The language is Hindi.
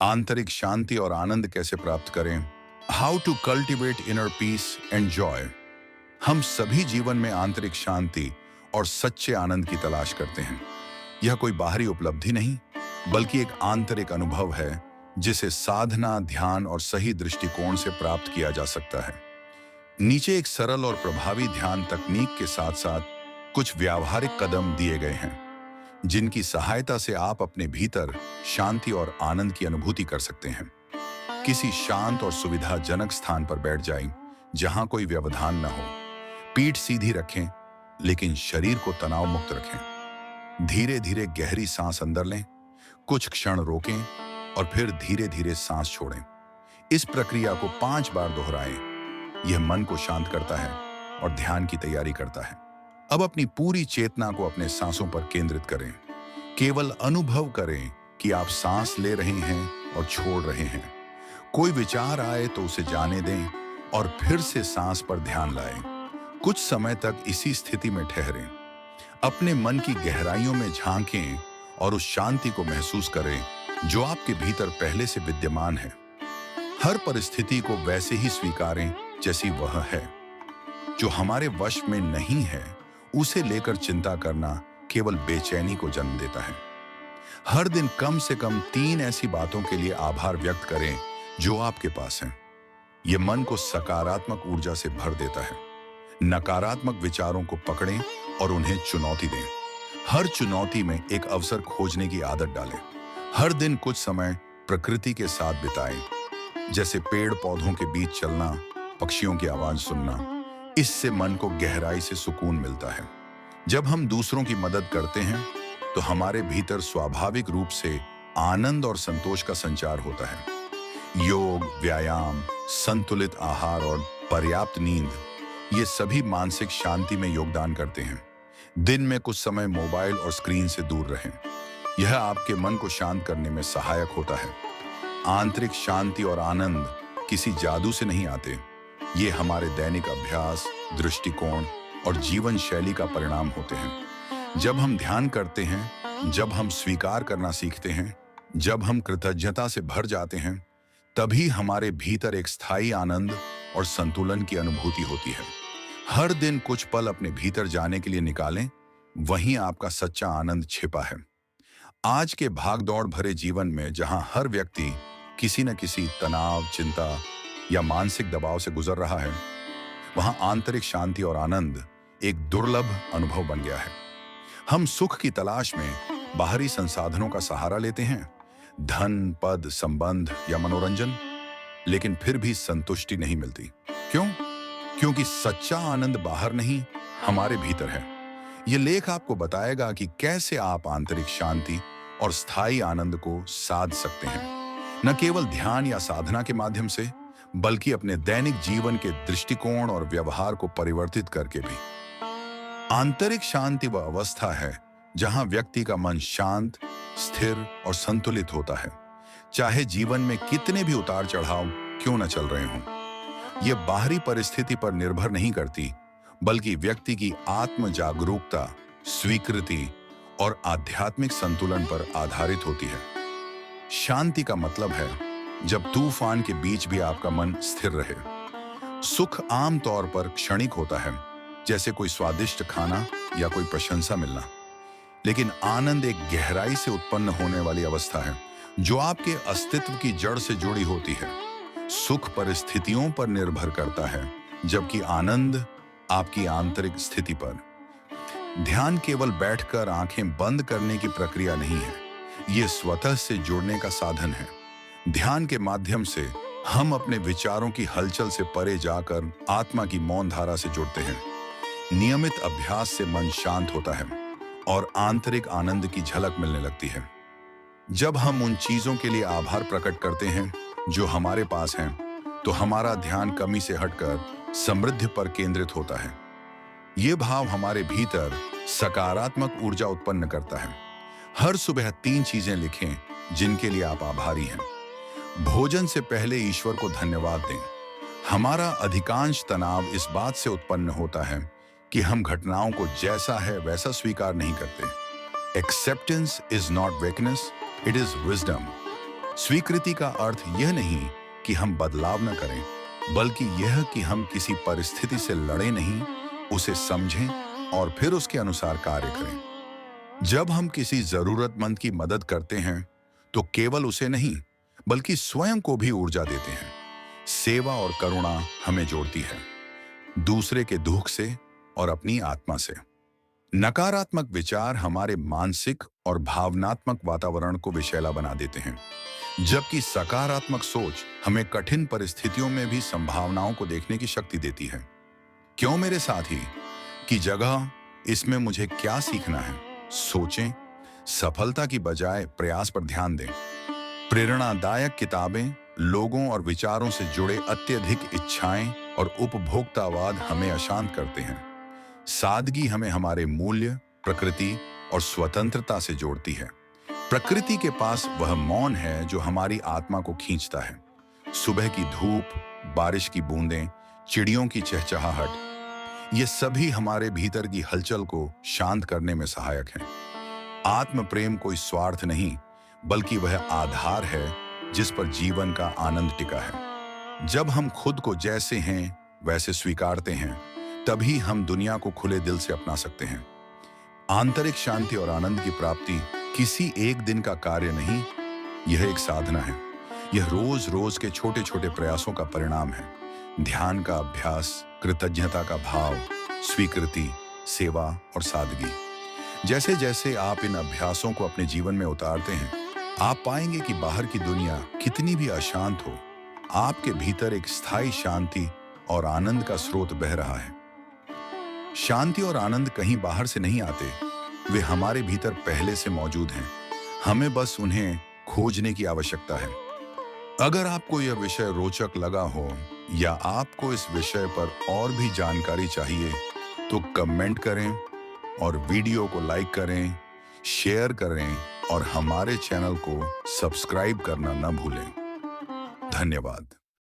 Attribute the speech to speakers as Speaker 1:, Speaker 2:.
Speaker 1: आंतरिक शांति और आनंद कैसे प्राप्त करें? How to cultivate inner peace and joy. हम सभी जीवन में आंतरिक शांति और सच्चे आनंद की तलाश करते हैं। यह कोई बाहरी उपलब्धि नहीं, बल्कि एक आंतरिक अनुभव है जिसे साधना, ध्यान और सही दृष्टिकोण से प्राप्त किया जा सकता है। नीचे एक सरल और प्रभावी ध्यान तकनीक के साथ साथ कुछ व्यावहारिक कदम दिए गए हैं जिनकी सहायता से आप अपने भीतर शांति और आनंद की अनुभूति कर सकते हैं। किसी शांत और सुविधाजनक स्थान पर बैठ जाएं, जहां कोई व्यवधान न हो। पीठ सीधी रखें, लेकिन शरीर को तनाव मुक्त रखें। धीरे धीरे गहरी सांस अंदर लें, कुछ क्षण रोकें और फिर धीरे धीरे सांस छोड़ें। इस प्रक्रिया को 5 बार दोहराएं। यह मन को शांत करता है और ध्यान की तैयारी करता है। अब अपनी पूरी चेतना को अपने सांसों पर केंद्रित करें। केवल अनुभव करें कि आप सांस ले रहे हैं और छोड़ रहे हैं। कोई विचार आए तो उसे जाने दें और फिर से सांस पर ध्यान लाएं। कुछ समय तक इसी स्थिति में ठहरें। अपने मन की गहराइयों में झांकें और उस शांति को महसूस करें जो आपके भीतर पहले से विद्यमान है। हर परिस्थिति को वैसे ही स्वीकारें जैसी वह है। जो हमारे वश में नहीं है, उसे लेकर चिंता करना केवल बेचैनी को जन्म देता है। हर दिन कम से कम 3 ऐसी बातों के लिए आभार व्यक्त करें जो आपके पास हैं। यह मन को सकारात्मक ऊर्जा से भर देता है। नकारात्मक विचारों को पकड़ें और उन्हें चुनौती दें। हर चुनौती में एक अवसर खोजने की आदत डालें। हर दिन कुछ समय प्रकृति के साथ बिताएं, जैसे पेड़ पौधों के बीच चलना, पक्षियों की आवाज सुनना। इससे मन को गहराई से सुकून मिलता है। जब हम दूसरों की मदद करते हैं तो हमारे भीतर स्वाभाविक रूप से आनंद और संतोष का संचार होता है। योग, व्यायाम, संतुलित आहार और पर्याप्त नींद, ये सभी मानसिक शांति में योगदान करते हैं। दिन में कुछ समय मोबाइल और स्क्रीन से दूर रहें। यह आपके मन को शांत करने में सहायक होता है। आंतरिक शांति और आनंद किसी जादू से नहीं आते। ये हमारे दैनिक अभ्यास, दृष्टिकोण और जीवन शैली का परिणाम होते हैं। जब हम ध्यान करते हैं, जब हम स्वीकार करना सीखते हैं, जब हम कृतज्ञता से भर जाते हैं, तभी हमारे भीतर एक स्थायी आनंद और संतुलन की अनुभूति होती है। हर दिन कुछ पल अपने भीतर जाने के लिए निकालें, वहीं आपका सच्चा आनंद छिपा है। आज के भागदौड़ भरे जीवन में जहां हर व्यक्ति किसी न किसी तनाव, चिंता या मानसिक दबाव से गुजर रहा है, वहां आंतरिक शांति और आनंद एक दुर्लभ अनुभव बन गया है। हम सुख की तलाश में बाहरी संसाधनों का सहारा लेते हैं, धन, पद, संबंध या मनोरंजन, लेकिन फिर भी संतुष्टि नहीं मिलती। क्यों? क्योंकि सच्चा आनंद बाहर नहीं, हमारे भीतर है। यह लेख आपको बताएगा कि कैसे आप आंतरिक शांति और स्थायी आनंद को साध सकते हैं, न केवल ध्यान या साधना के माध्यम से, बल्कि अपने दैनिक जीवन के दृष्टिकोण और व्यवहार को परिवर्तित करके भी। आंतरिक शांति वह अवस्था है जहां व्यक्ति का मन शांत, स्थिर और संतुलित होता है, चाहे जीवन में कितने भी उतार चढ़ाव क्यों न चल रहे हों। यह बाहरी परिस्थिति पर निर्भर नहीं करती, बल्कि व्यक्ति की आत्म जागरूकता, स्वीकृति और आध्यात्मिक संतुलन पर आधारित होती है। शांति का मतलब है जब तूफान के बीच भी आपका मन स्थिर रहे। सुख आमतौर पर क्षणिक होता है, जैसे कोई स्वादिष्ट खाना या कोई प्रशंसा मिलना, लेकिन आनंद एक गहराई से उत्पन्न होने वाली अवस्था है जो आपके अस्तित्व की जड़ से जुड़ी होती है। सुख परिस्थितियों पर निर्भर करता है, जबकि आनंद आपकी आंतरिक स्थिति पर। ध्यान केवल बैठकर आंखें बंद करने की प्रक्रिया नहीं है, यह स्वतः से जुड़ने का साधन है। ध्यान के माध्यम से हम अपने विचारों की हलचल से परे जाकर आत्मा की मौन धारा से जुड़ते हैं। नियमित अभ्यास से मन शांत होता है और आंतरिक आनंद की झलक मिलने लगती है। जब हम उन चीजों के लिए आभार प्रकट करते हैं जो हमारे पास हैं, तो हमारा ध्यान कमी से हटकर समृद्धि पर केंद्रित होता है। ये भाव हमारे भीतर सकारात्मक ऊर्जा उत्पन्न करता है। हर सुबह 3 चीजें लिखें जिनके लिए आप आभारी हैं। भोजन से पहले ईश्वर को धन्यवाद दें। हमारा अधिकांश तनाव इस बात से उत्पन्न होता है कि हम घटनाओं को जैसा है वैसा स्वीकार नहीं करते। Acceptance is not weakness, it is wisdom. स्वीकृति का अर्थ यह नहीं कि हम बदलाव न करें, बल्कि यह कि हम किसी परिस्थिति से लड़े नहीं, उसे समझें और फिर उसके अनुसार कार्य करें। जब हम किसी जरूरतमंद की मदद करते हैं, तो केवल उसे नहीं, बल्कि स्वयं को भी ऊर्जा देते हैं। सेवा और करुणा हमें जोड़ती है, दूसरे के दुख से और अपनी आत्मा से। नकारात्मक विचार हमारे मानसिक और भावनात्मक वातावरण को विषैला बना देते हैं, जबकि सकारात्मक सोच हमें कठिन परिस्थितियों में भी संभावनाओं को देखने की शक्ति देती है। क्यों मेरे साथी की जगह इसमें मुझे क्या सीखना है? सोचें, सफलता की बजाय प्रयास पर ध्यान दें। प्रेरणादायक किताबें, लोगों और विचारों से जुड़े अत्यधिक इच्छाएं और उपभोक्तावाद हमें अशांत करते हैं। सादगी हमें हमारे मूल्य, प्रकृति और स्वतंत्रता से जोड़ती है। प्रकृति के पास वह मौन है जो हमारी आत्मा को खींचता है। सुबह की धूप, बारिश की बूंदें, चिड़ियों की चहचहाहट, ये सभी हमारे भीतर की हलचल को शांत करने में सहायक हैं। आत्म प्रेम कोई स्वार्थ नहीं, बल्कि वह आधार है जिस पर जीवन का आनंद टिका है। जब हम खुद को जैसे हैं वैसे स्वीकारते हैं, तभी हम दुनिया को खुले दिल से अपना सकते हैं। आंतरिक शांति और आनंद की प्राप्ति किसी एक दिन का कार्य नहीं, यह एक साधना है। यह रोज रोज के छोटे छोटे प्रयासों का परिणाम है। ध्यान का अभ्यास, कृतज्ञता का भाव, स्वीकृति, सेवा और सादगी। जैसे जैसे आप इन अभ्यासों को अपने जीवन में उतारते हैं, आप पाएंगे कि बाहर की दुनिया कितनी भी अशांत हो, आपके भीतर एक स्थायी शांति और आनंद का स्रोत बह रहा है। शांति और आनंद कहीं बाहर से नहीं आते, वे हमारे भीतर पहले से मौजूद हैं। हमें बस उन्हें खोजने की आवश्यकता है। अगर आपको यह विषय रोचक लगा हो या आपको इस विषय पर और भी जानकारी चाहिए, तो कमेंट करें और वीडियो को लाइक करें, शेयर करें और हमारे चैनल को सब्सक्राइब करना न भूलें। धन्यवाद।